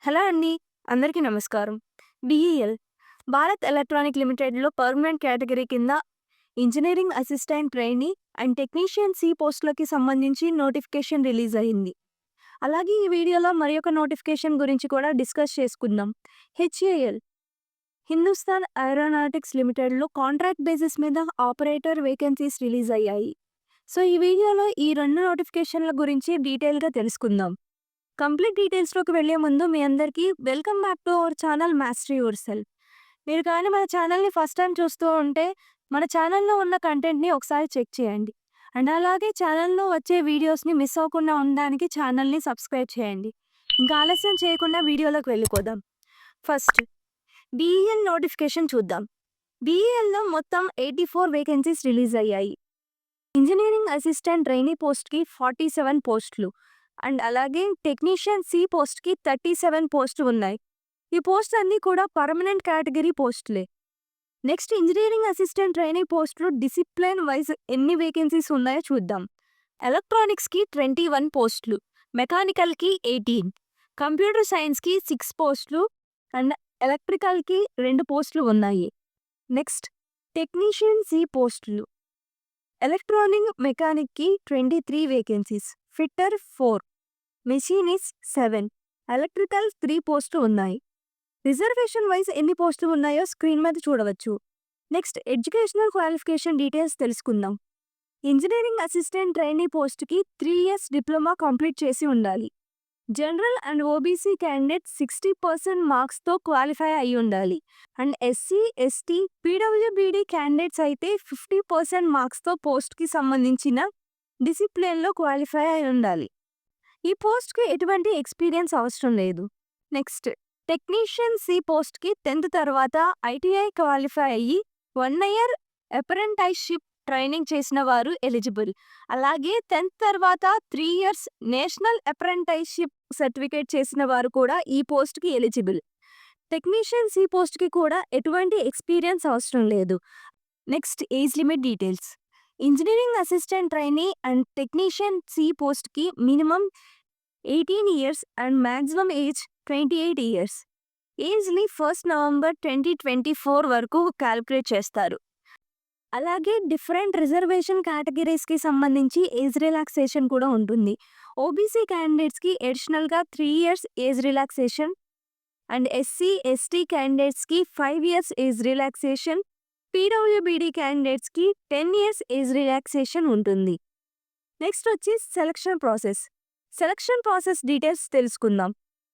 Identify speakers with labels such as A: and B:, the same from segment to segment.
A: Hello అండి. అందరికీ నమస్కారం. బీఈఎల్ భారత్ ఎలక్ట్రానిక్ లిమిటెడ్‌లో పర్మనెంట్ కేటగిరీ కింద engineering assistant trainee and technician C పోస్టులకి సంబంధించి నోటిఫికేషన్ రిలీజ్ అయింది. అలాగే ఈ వీడియోలో మరొక నోటిఫికేషన్ గురించి కూడా డిస్కస్ చేసుకుందాం. హెచ్ఏఎల్ హిందుస్థాన్ ఏరోనాటిక్స్ లిమిటెడ్‌లో కాంట్రాక్ట్ బేసిస్ మీద ఆపరేటర్ వేకెన్సీస్ రిలీజ్ అయ్యాయి. సో ఈ వీడియోలో ఈ 2 నోటిఫికేషన్ల గురించి డీటెయిల్‌గా తెలుసుకుందాం. కంప్లీట్ డీటెయిల్స్‌లోకి వెళ్ళే ముందు మీ అందరికీ welcome back to our channel mastery yourself. మీరు కానీ మన ఛానల్‌ని ఫస్ట్ టైం చూస్తూ ఉంటే మన ఛానల్‌లో ఉన్న కంటెంట్‌ని ఒకసారి చెక్ చేయండి. అండ్ అలాగే ఛానల్‌లో వచ్చే వీడియోస్‌ని మిస్ అవ్వకుండా ఉండడానికి ఛానల్‌ని సబ్స్క్రైబ్ చేయండి. ఇంకా ఆలస్యం చేయకుండా వీడియోలోకి వెళ్ళిపోదాం. ఫస్ట్ బీఈఎల్ నోటిఫికేషన్ చూద్దాం. బీఈఎల్‌లో మొత్తం 84 వేకెన్సీస్ రిలీజ్ అయ్యాయి. ఇంజినీరింగ్ అసిస్టెంట్ ట్రైనీ పోస్ట్‌కి 47 పోస్టులు. అండ్ అలాగే టెక్నీషియన్ సి పోస్ట్‌కి 37 పోస్టులు ఉన్నాయి. ఈ పోస్టులు అన్నీ కూడా పర్మనెంట్ కేటగిరీ పోస్టులే. నెక్స్ట్ ఇంజినీరింగ్ అసిస్టెంట్ ట్రైనింగ్ పోస్టులు డిసిప్లిన్ వైజ్ ఎన్ని వేకెన్సీస్ ఉన్నాయో చూద్దాం. ఎలక్ట్రానిక్స్‌కి 21 పోస్టులు, మెకానికల్‌కి 18, కంప్యూటర్ సైన్స్‌కి 6 పోస్టులు అండ్ ఎలక్ట్రికల్‌కి 2 పోస్టులు ఉన్నాయి. నెక్స్ట్ టెక్నీషియన్ సి పోస్టులు. ఎలక్ట్రానిక్ మెకానిక్‌కి 23 వేకెన్సీస్, ఫిట్టర్ 4, మెషినిస్ట్ 7, ఎలక్ట్రికల్ 3 పోస్టులు ఉన్నాయి. రిజర్వేషన్ వైజ్ ఎన్ని పోస్టులు ఉన్నాయో స్క్రీన్ మీద చూడవచ్చు. నెక్స్ట్ ఎడ్యుకేషనల్ క్వాలిఫికేషన్ డీటెయిల్స్ తెలుసుకుందాం. ఇంజనీరింగ్ అసిస్టెంట్ ట్రైనీ పోస్ట్‌కి 3 ఇయర్స్ డిప్లొమా కంప్లీట్ చేసి ఉండాలి. జనరల్ అండ్ ఓబీసీ క్యాండిడేట్ 60% మార్క్స్‌తో క్వాలిఫై అయి ఉండాలి. అండ్ ఎస్సీ, ఎస్టీ, పీడబ్ల్యూబీడీ క్యాండిడేట్స్ అయితే 50% మార్క్స్‌తో పోస్ట్‌కి సంబంధించిన డిసిప్లిన్‌లో క్వాలిఫై అయి ఉండాలి. ఈ పోస్ట్‌కి ఎటువంటి ఎక్స్‌పీరియన్స్ అవసరం లేదు. నెక్స్ట్ టెక్నీషియన్ సి పోస్ట్‌కి 10th తర్వాత ఐటీఐ క్వాలిఫై అయ్యి 1 ఇయర్ అప్రెంటిస్‌షిప్ ట్రైనింగ్ చేసిన వారు ఎలిజిబుల్. అలాగే 10th తర్వాత 3 ఇయర్స్ నేషనల్ అప్రెంటిస్‌షిప్ సర్టిఫికేట్ చేసిన వారు కూడా ఈ పోస్ట్‌కి ఎలిజిబుల్. టెక్నీషియన్ సి పోస్ట్‌కి కూడా ఎటువంటి ఎక్స్‌పీరియన్స్ అవసరం లేదు. Next age limit details. Engineering assistant trainee and technician C పోస్ట్‌కి minimum 18 years and maximum age 28 years. ఏజ్‌ని 1 నవంబర్ 2024 వరకు క్యాలిక్యులేట్ చేస్తారు. అలాగే డిఫరెంట్ రిజర్వేషన్ కేటగిరీస్‌కి సంబంధించి ఏజ్ రిలాక్సేషన్ కూడా ఉంటుంది. ఓబీసీ క్యాండిడేట్స్‌కి అడిషనల్‌గా 3 years age relaxation and SC, ST క్యాండిడేట్స్‌కి 5 ఇయర్స్ ఏజ్ రిలాక్సేషన్, పీడబ్ల్యూబీడీ క్యాండిడేట్స్‌కి 10 ఇయర్స్ ఏజ్ రిలాక్సేషన్ ఉంటుంది. నెక్స్ట్ వచ్చి selection process. Selection process details తెలుసుకుందాం.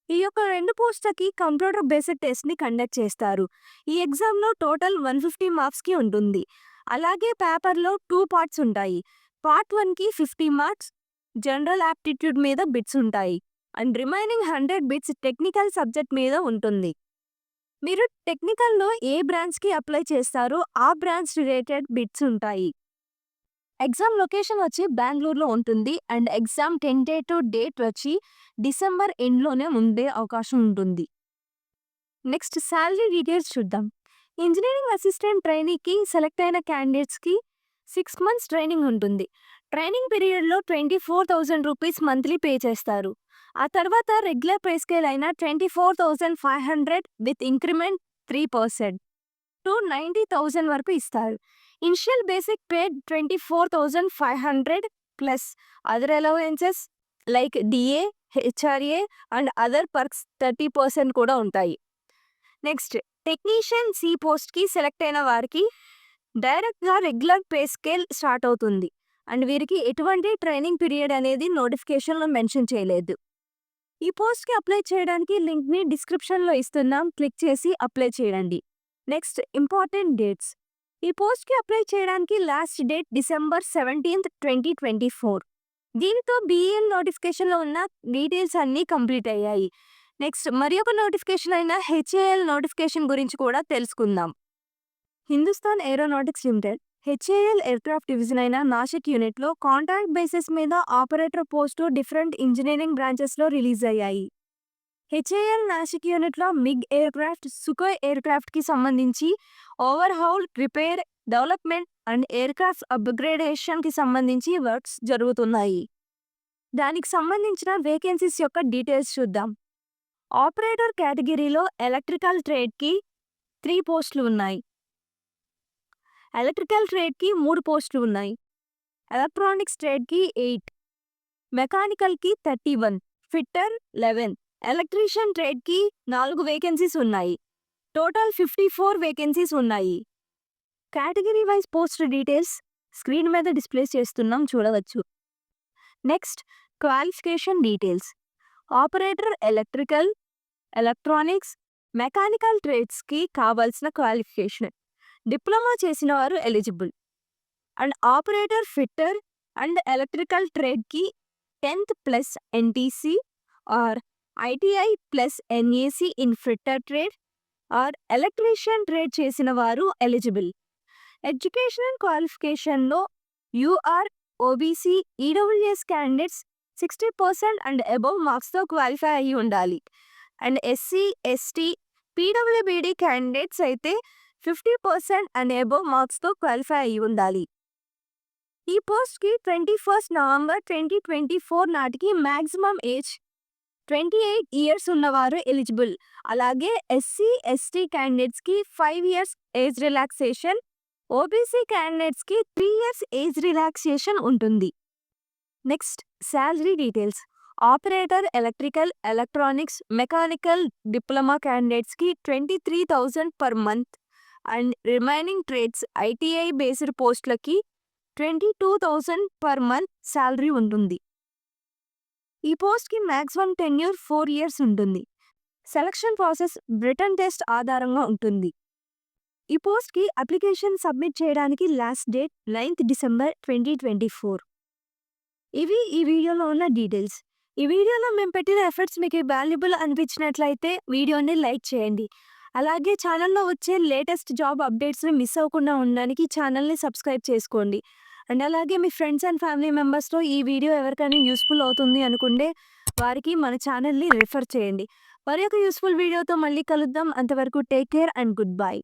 A: ఈ యొక్క 2 పోస్టులకి కంప్యూటర్ బేస్డ్ టెస్ట్‌ని కండక్ట్ చేస్తారు. ఈ ఎగ్జామ్‌లో టోటల్ 150 మార్క్స్‌కి ఉంటుంది. అలాగే పేపర్‌లో 2 పార్ట్స్ ఉంటాయి. పార్ట్ 1కి 50 మార్క్స్ జనరల్ యాప్టిట్యూడ్ మీద బిట్స్ ఉంటాయి. And remaining 100 bits technical subject మీద ఉంటుంది. మీరు టెక్నికల్‌లో ఏ బ్రాంచ్‌కి అప్లై చేస్తారో ఆ బ్రాంచ్ రిలేటెడ్ బిట్స్ ఉంటాయి. ఎగ్జామ్ లొకేషన్ వచ్చి బెంగుళూరులో ఉంటుంది. అండ్ ఎగ్జామ్ టెంటేటివ్ డేట్ వచ్చి డిసెంబర్ ఎండ్‌లోనే ఉండే అవకాశం ఉంటుంది. నెక్స్ట్ సాలరీ డీటెయిల్స్ చూద్దాం. ఇంజినీరింగ్ అసిస్టెంట్ ట్రైనీకి సెలెక్ట్ అయిన క్యాండిడేట్స్‌కి 6 మంత్స్ ట్రైనింగ్ ఉంటుంది. ట్రైనింగ్ పీరియడ్‌లో 24,000 రూపీస్ మంత్లీ పే చేస్తారు. ఆ తర్వాత రెగ్యులర్ పే స్కేల్ అయిన 24,500 విత్ ఇంక్రిమెంట్ 3% టు 90,000 వరకు ఇస్తారు. Initial basic pay 24,500 plus other allowances like DA, HRA and other perks 30% కూడా ఉంటాయి. నెక్స్ట్ టెక్నీషియన్ సి పోస్ట్‌కి సెలెక్ట్ అయిన వారికి డైరెక్ట్‌గా రెగ్యులర్ పే స్కేల్ స్టార్ట్ అవుతుంది. అండ్ వీరికి ఎటువంటి ట్రైనింగ్ పీరియడ్ అనేది నోటిఫికేషన్‌లో మెన్షన్ చేయలేదు. ఈ పోస్ట్‌కి అప్లై చేయడానికి లింక్‌ని డిస్క్రిప్షన్‌లో ఇస్తున్నాం. క్లిక్ చేసి అప్లై చేయండి. Next important dates. ఈ పోస్ట్‌కి అప్లై చేయడానికి లాస్ట్ డేట్ డిసెంబర్ 17th, 2024. దీనితో బీఈఎల్ నోటిఫికేషన్‌లో ఉన్న డీటెయిల్స్ అన్నీ కంప్లీట్ అయ్యాయి. నెక్స్ట్ ఒక నోటిఫికేషన్ అయిన హెచ్ఏఎల్ నోటిఫికేషన్ గురించి కూడా తెలుసుకుందాం. Hindustan Aeronautics Limited HAL aircraft division అయిన నాసిక్ యూనిట్లో కాంట్రాక్ట్ బేసిస్ మీద ఆపరేటర్ పోస్టు డిఫరెంట్ ఇంజనీరింగ్ బ్రాంచెస్లో రిలీజ్ అయ్యాయి. హెచ్ఏఎల్ నాసిక్ యూనిట్లో మిగ్ ఎయిర్క్రాఫ్ట్, సుఖోయ్ ఎయిర్క్రాఫ్ట్‌కి సంబంధించి overhaul, repair, development and aircraft అప్‌గ్రేడేషన్‌కి సంబంధించి వర్క్స్ జరుగుతున్నాయి. దానికి సంబంధించిన వేకెన్సీస్ యొక్క డీటెయిల్స్ చూద్దాం. ఆపరేటర్ కేటగిరీలో ఎలక్ట్రికల్ ట్రేడ్‌కి 3 పోస్టులు ఉన్నాయి. ఎలక్ట్రికల్ ట్రేడ్‌కి 3 పోస్టులు ఉన్నాయి. ఎలక్ట్రానిక్స్ ట్రేడ్‌కి 8, మెకానికల్‌కి 31, ఫిట్టర్ 11, ఎలక్ట్రీషియన్ ట్రేడ్‌కి 4 వేకెన్సీస్ ఉన్నాయి. టోటల్ 54 వేకెన్సీస్ ఉన్నాయి. Category wise post details screen మీద డిస్ప్లే చేస్తున్నాం, చూడవచ్చు. Next qualification details. Operator electrical, electronics, mechanical ట్రేడ్స్‌కి కావాల్సిన క్వాలిఫికేషన్. డిప్లొమా చేసిన వారు eligible. And operator fitter and electrical ట్రేడ్‌కి 10th plus NTC or ITI plus NAC in fitter trade or electrician trade చేసిన వారు ఎలిజిబుల్. ఎడ్యుకేషనల్ క్వాలిఫికేషన్లో UR, OBC, EWS candidates 60% and above మార్క్స్తో qualify అయ్యి ఉండాలి. అండ్ ఎస్సీ, ఎస్టీ, పీడబ్ల్యూబీడీ candidates అయితే 50% and above మార్క్స్తో qualify అయ్యి ఉండాలి. ఈ పోస్ట్‌కి 21 నవంబర్ 2024 నాటికి మ్యాక్సిమం ఏజ్ 28 ఇయర్స్ ఉన్నవారు ఎలిజిబుల్. అలాగే ఎస్సీ, ఎస్టీ క్యాండిడేట్స్‌కి 5 ఇయర్స్ ఏజ్ రిలాక్సేషన్, ఓబీసీ క్యాండిడేట్స్‌కి 3 ఇయర్స్ ఏజ్ రిలాక్సేషన్ ఉంటుంది. Next salary details. Operator electrical, electronics, mechanical diploma క్యాండిడేట్స్‌కి 23,000 per month and remaining trades ITI based పోస్టులకి 22,000 పర్ మంత్ శాలరీ ఉంటుంది. ఈ పోస్ట్‌కి మ్యాక్సిమం టెన్యూర్ 4 ఇయర్స్ ఉంటుంది. సెలక్షన్ ప్రాసెస్ బ్రిటన్ టెస్ట్ ఆధారంగా ఉంటుంది. ఈ పోస్ట్‌కి అప్లికేషన్ సబ్మిట్ చేయడానికి లాస్ట్ డేట్ 9th డిసెంబర్ 2024. ఇవి ఈ వీడియోలో ఉన్న డీటెయిల్స్. ఈ వీడియోలో మేము పెట్టిన ఎఫర్ట్స్ మీకు వాల్యుబుల్ అనిపించినట్లయితే వీడియోని లైక్ చేయండి. అలాగే ఛానల్లో వచ్చే లేటెస్ట్ జాబ్ అప్డేట్స్ని మిస్ అవ్వకుండా ఉండడానికి ఛానల్ని సబ్స్క్రైబ్ చేసుకోండి. అండ్ అలాగే మీ ఫ్రెండ్స్ అండ్ ఫ్యామిలీ మెంబర్స్తో ఈ వీడియో ఎవరికైనా యూస్ఫుల్ అవుతుంది అనుకుంటే వారికి మన ఛానల్ని రిఫర్ చేయండి. మరి ఒక యూస్ఫుల్ వీడియోతో మళ్ళీ కలుద్దాం. అంతవరకు take care and good bye.